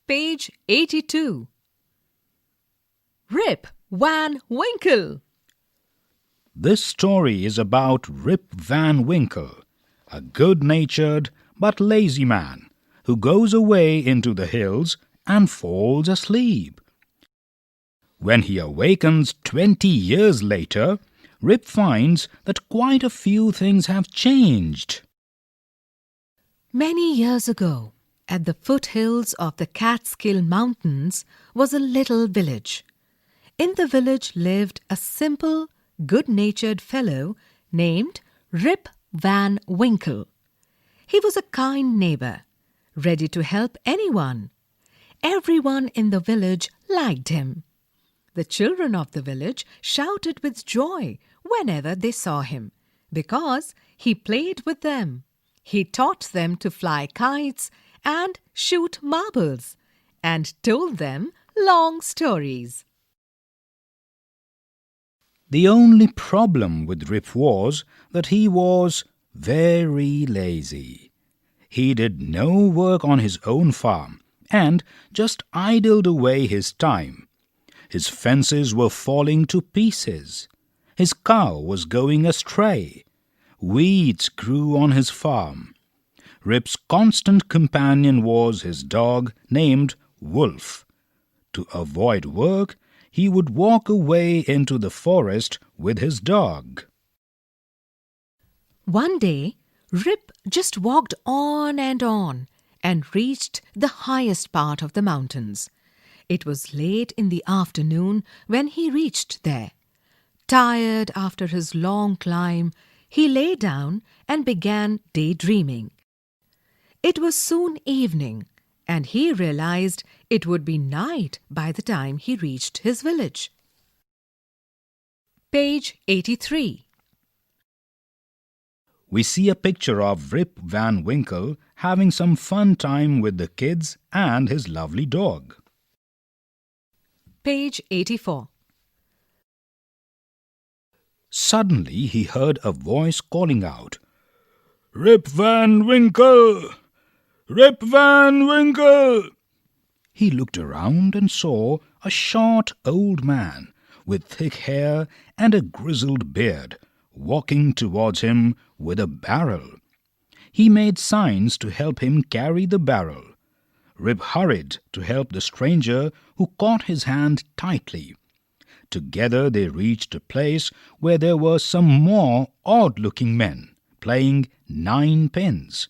Page 82. Rip Van Winkle. This story is about Rip Van Winkle, a good-natured but lazy man who goes away into the hills and falls asleep. When he awakens 20 years later, Rip finds that quite a few things have changed. Many years ago, at the foothills of the Catskill Mountains was a little village. In the village lived a simple, good-natured fellow named Rip Van Winkle. He was a kind neighbor, ready to help anyone. Everyone in the village liked him. The children of the village shouted with joy whenever they saw him, because he played with them. He taught them to fly kites and shoot marbles, and told them long stories. The only problem with Rip was that he was very lazy. He did no work on his own farm and just idled away his time. His fences were falling to pieces. His cow was going astray. Weeds grew on his farm. Rip's constant companion was his dog named Wolf. To avoid work, he would walk away into the forest with his dog. One day, Rip just walked on and reached the highest part of the mountains. It was late in the afternoon when he reached there. Tired after his long climb, he lay down and began daydreaming. It was soon evening, and he realized it would be night by the time he reached his village. Page 83. We see a picture of Rip Van Winkle having some fun time with the kids and his lovely dog. Page 84. Suddenly he heard a voice calling out, "Rip Van Winkle! Rip Van Winkle!" He looked around and saw a short old man with thick hair and a grizzled beard walking towards him with a barrel. He made signs to help him carry the barrel. Rip hurried to help the stranger, who caught his hand tightly. Together they reached a place where there were some more odd-looking men playing ninepins.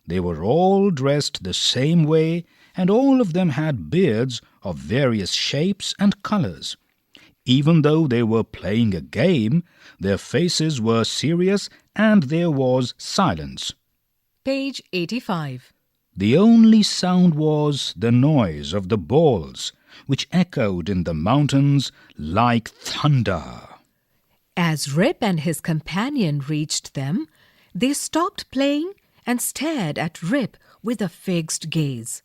They were all dressed the same way, and all of them had beards of various shapes and colors. Even though they were playing a game, their faces were serious and there was silence. Page 85. The only sound was the noise of the balls, which echoed in the mountains like thunder. As Rip and his companion reached them, they stopped playing and stared at Rip with a fixed gaze.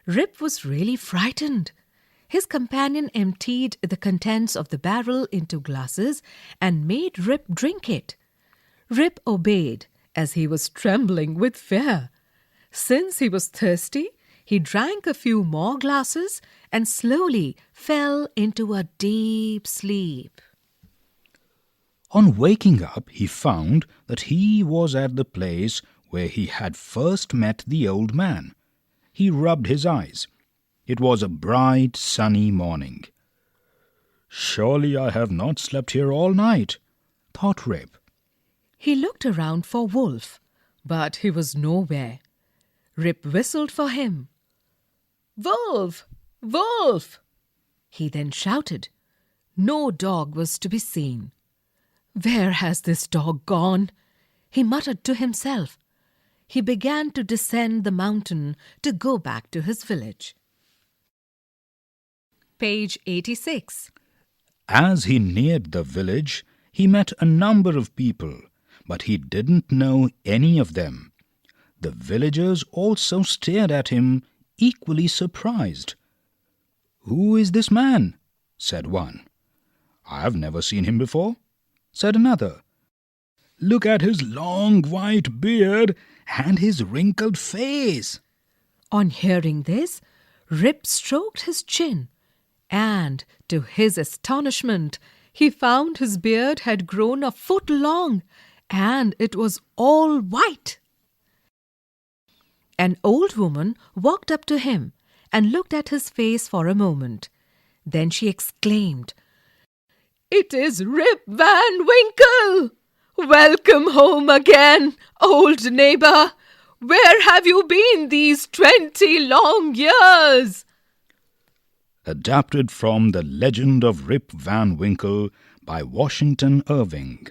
Rip was really frightened. His companion emptied the contents of the barrel into glasses and made Rip drink it. Rip obeyed, as he was trembling with fear. Since he was thirsty, he drank a few more glasses and slowly fell into a deep sleep. On waking up, he found that he was at the place where he had first met the old man. He rubbed his eyes. It was a bright, sunny morning. "Surely I have not slept here all night," thought Rip. He looked around for Wolf, but he was nowhere. Rip whistled for him. "Wolf! Wolf!" He then shouted. No dog was to be seen. "Where has this dog gone?" he muttered to himself. He began to descend the mountain to go back to his village. Page 86. As he neared the village, he met a number of people, but he didn't know any of them. The villagers also stared at him, equally surprised. "Who is this man?" said one. "I have never seen him before," said another. "Look at his long white beard and his wrinkled face." On hearing this, Rip stroked his chin, and, to his astonishment, he found his beard had grown a foot long, and it was all white. An old woman walked up to him and looked at his face for a moment. Then she exclaimed, "It is Rip Van Winkle! Welcome home again, old neighbor! Where have you been these 20 long years?" Adapted from The Legend of Rip Van Winkle by Washington Irving.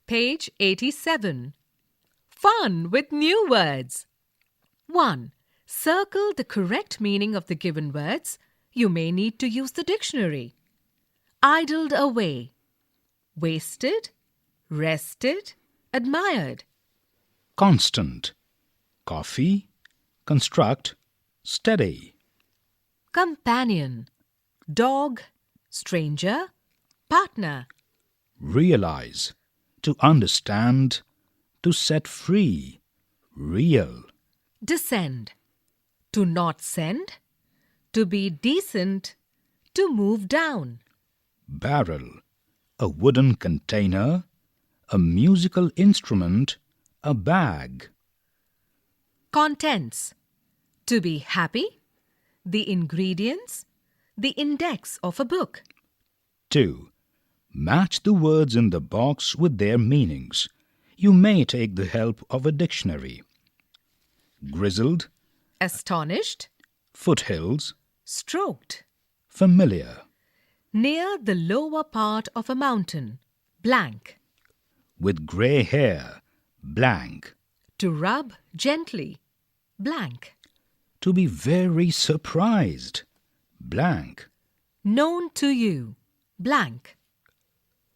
Page 87. Fun with new words. 1. Circle the correct meaning of the given words. You may need to use the dictionary. Idled away. Wasted. Rested. Admired. Constant. Coffee. Construct. Steady. Companion. Dog. Stranger. Partner. Realize. To understand. To set free. Real. Descend. To not send. To be decent. To move down. Barrel. A wooden container. A musical instrument. A bag. Contents. To be happy. The ingredients. The index of a book. 2. Match the words in the box with their meanings. You may take the help of a dictionary. Grizzled. Astonished. Foothills. Stroked. Familiar. Near the lower part of a mountain. Blank. With grey hair. Blank. To rub gently. Blank. To be very surprised. Blank. Known to you. Blank.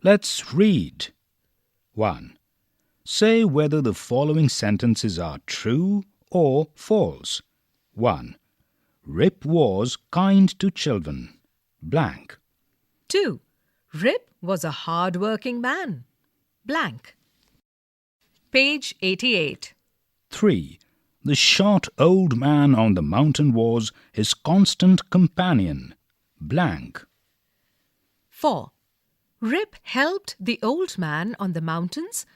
Let's read. 1. Say whether the following sentences are true or false. 1. Rip was kind to children. Blank. 2. Rip was a hard-working man. Blank. Page 88. 3. The short old man on the mountain was his constant companion. Blank. 4. Rip helped the old man on the mountains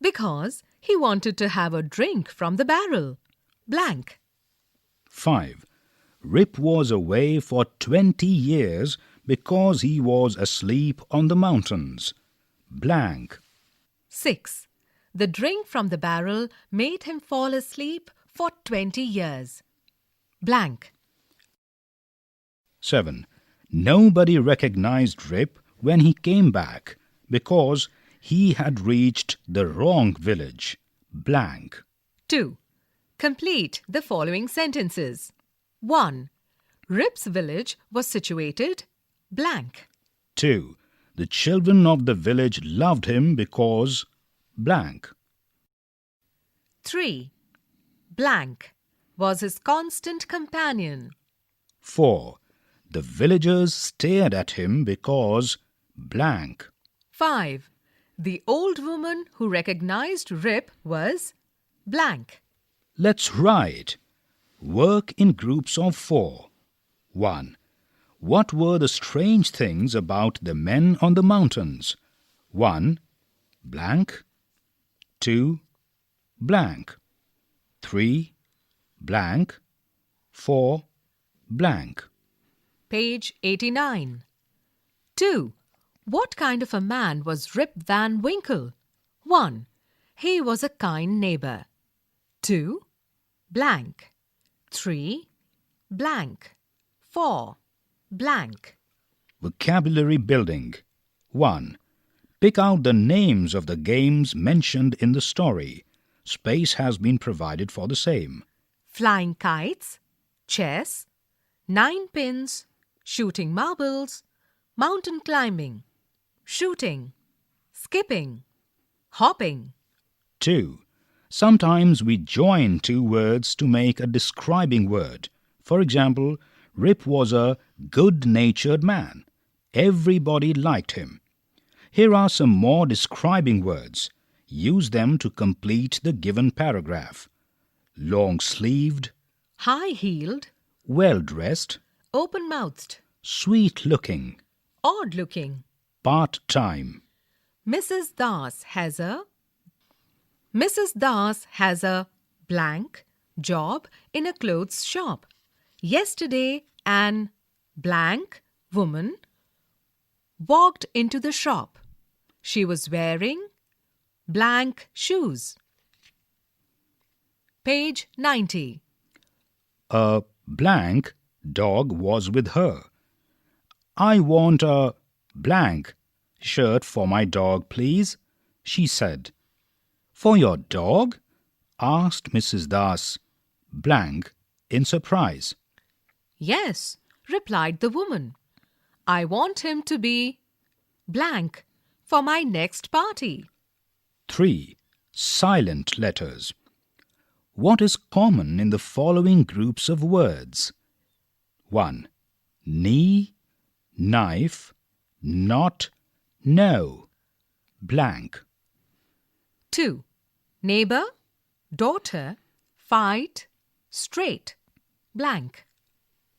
because he wanted to have a drink from the barrel. Blank. 5. Rip was away for 20 years because he was asleep on the mountains. Blank. 6. The drink from the barrel made him fall asleep for 20 years. Blank. 7. Nobody recognized Rip when he came back because he had reached the wrong village. Blank. 2. Complete the following sentences. 1. Rip's village was situated blank. 2. The children of the village loved him because blank. 3. Blank was his constant companion. 4. The villagers stared at him because blank. 5. The old woman who recognized Rip was blank. Let's write. Work in groups of 4. 1. What were the strange things about the men on the mountains? 1. Blank. 2. Blank. 3. Blank. 4. Blank. Page 89. 2. What kind of a man was Rip Van Winkle? 1. He was a kind neighbor. 2. Blank. 3. Blank. 4. Blank. Vocabulary building. 1. Pick out the names of the games mentioned in the story. Space has been provided for the same. Flying kites, chess, 9 pins, shooting marbles, mountain climbing, shooting, skipping, hopping. 2. Sometimes we join 2 words to make a describing word. For example, Rip was a good-natured man. Everybody liked him. Here are some more describing words. Use them to complete the given paragraph. Long-sleeved, High-heeled, well-dressed, open-mouthed, sweet-looking, odd-looking. part-time. Mrs. Das has a blank job in a clothes shop. Yesterday, an blank woman walked into the shop. She was wearing blank shoes. Page 90. A blank dog was with her. I want a blank shirt for my dog, please, she said. For your dog? Asked Mrs. Das, blank, in surprise. Yes, replied the woman. I want him to be blank for my next party. 3. Silent letters. What is common in the following groups of words? 1. Knee, knife, not, no, blank. 2. Neighbor, daughter, fight, straight, blank.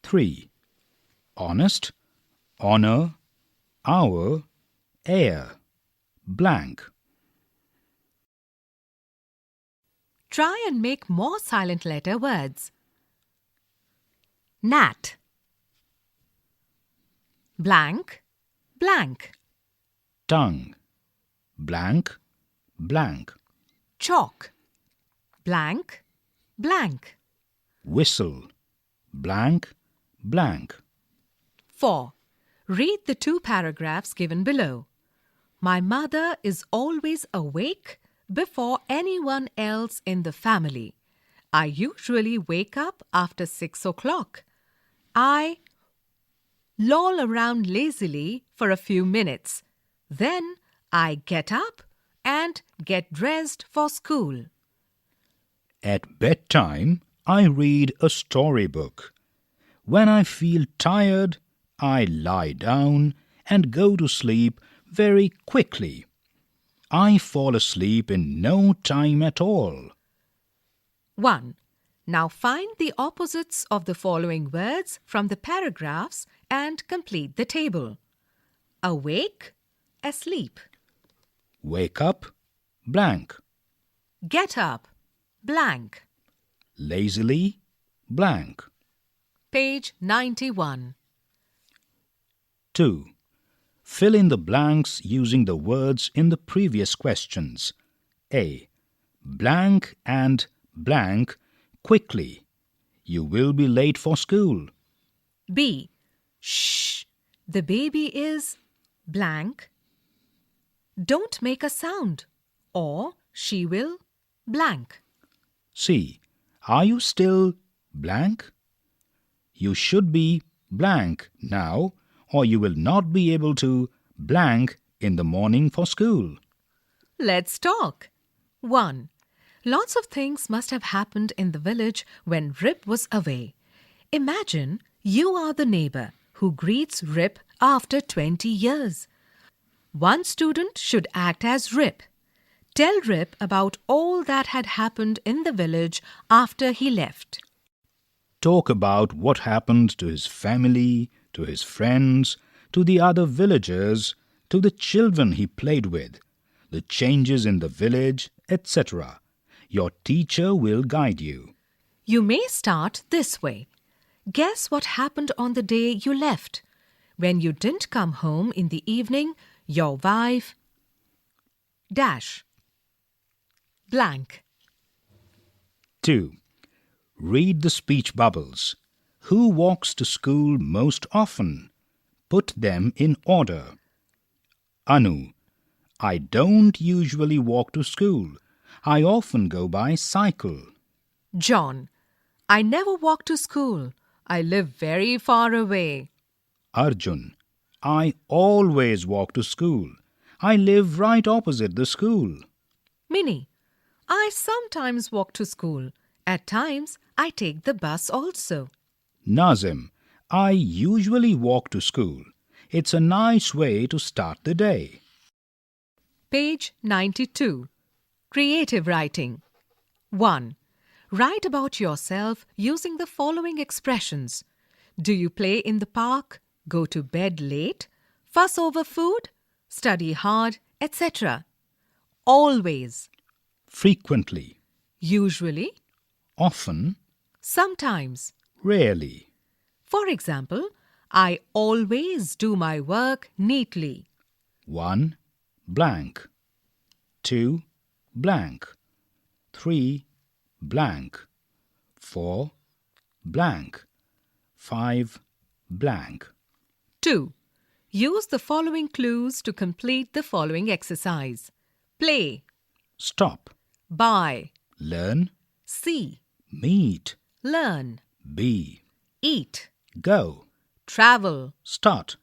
3. Honest, honor, hour, air, blank. Try and make more silent letter words. Gnat, blank, blank. Tongue, blank, blank. Chalk, blank, blank. Whistle, blank, blank. 4. Read the 2 paragraphs given below. My mother is always awake before anyone else in the family. I usually wake up after 6 o'clock. I loll around lazily for a few minutes. Then I get up and get dressed for school. At bedtime, I read a storybook. When I feel tired, I lie down and go to sleep very quickly. I fall asleep in no time at all. 1. Now find the opposites of the following words from the paragraphs and complete the table. Awake, asleep. Wake up, blank. Get up, blank. Lazily, blank. Page 91. 2. Fill in the blanks using the words in the previous questions. A. Blank and blank quickly. You will be late for school. B. Shh. The baby is blank. Don't make a sound, or she will blank. C. Are you still blank? You should be blank now, or you will not be able to blank in the morning for school. Let's talk. 1. Lots of things must have happened in the village when Rip was away. Imagine you are the neighbor who greets Rip after 20 years. One student should act as Rip. Tell Rip about all that had happened in the village after he left. Talk about what happened to his family, to his friends, to the other villagers, to the children he played with, the changes in the village, etc. Your teacher will guide you. You may start this way. Guess what happened on the day you left. When you didn't come home in the evening, your wife dash blank. 2. Read the speech bubbles. Who walks to school most often? Put them in order. Anu. I don't usually walk to school. I often go by cycle. John. I never walk to school. I live very far away. Arjun. I always walk to school. I live right opposite the school. Minnie. I sometimes walk to school. At times, I take the bus also. Nazim. I usually walk to school. It's a nice way to start the day. Page 92. Creative writing. 1. Write about yourself using the following expressions. Do you play in the park? Go to bed late? Fuss over food? Study hard? Etc. Always. Frequently. Usually. Often. Sometimes. Rarely. For example, I always do my work neatly. 1. Blank. 2. Blank. 3. Blank. 4. Blank. 5. Blank. 2. Use the following clues to complete the following exercise. Play. Stop. Buy. Learn. See. Meet. Learn. Be. Eat. Go. Travel. Start.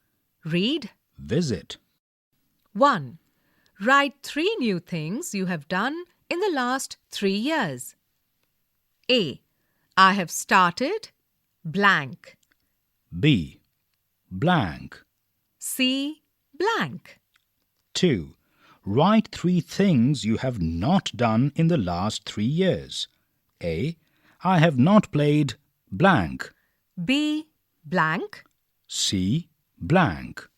Read. Visit. 1. Write 3 new things you have done in the last 3 years. A. I have started blank. B. Blank. C. Blank. 2. Write 3 things you have not done in the last 3 years. A. I have not played blank. B. Blank. C. Blank.